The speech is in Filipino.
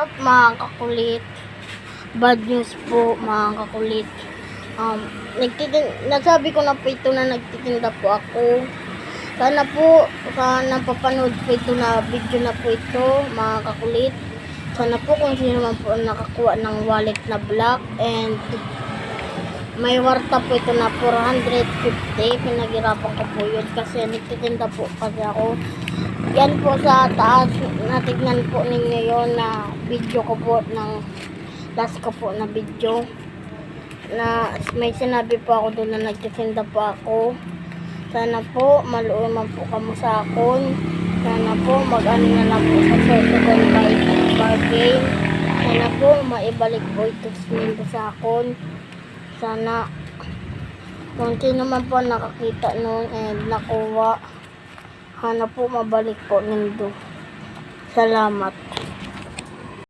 up mga kakulit? Bad news po mga kakulit. Nasabi ko na po ito na nagtitinda po ako. Sana po, napapanood po ito na video na po ito mga kakulit. Sana po kung sino man po nakakuha ng wallet na black and may warta po ito na 450. Pinaghirapan ko po yun kasi nagtitinda po kasi ako. Yan po sa taas, natignan po ninyo yun na video ko po ng last ko po na video na may sinabi po ako doon na nagtitinda po ako. Sana po maluoy man po kamo sa akon. Sana po mag-ano na lang po sa second bargain. Sana po maibalik po ito sa akon. Sana kung sino man po nakakita noon and nakuha, sana po mabalik po nindo. Salamat.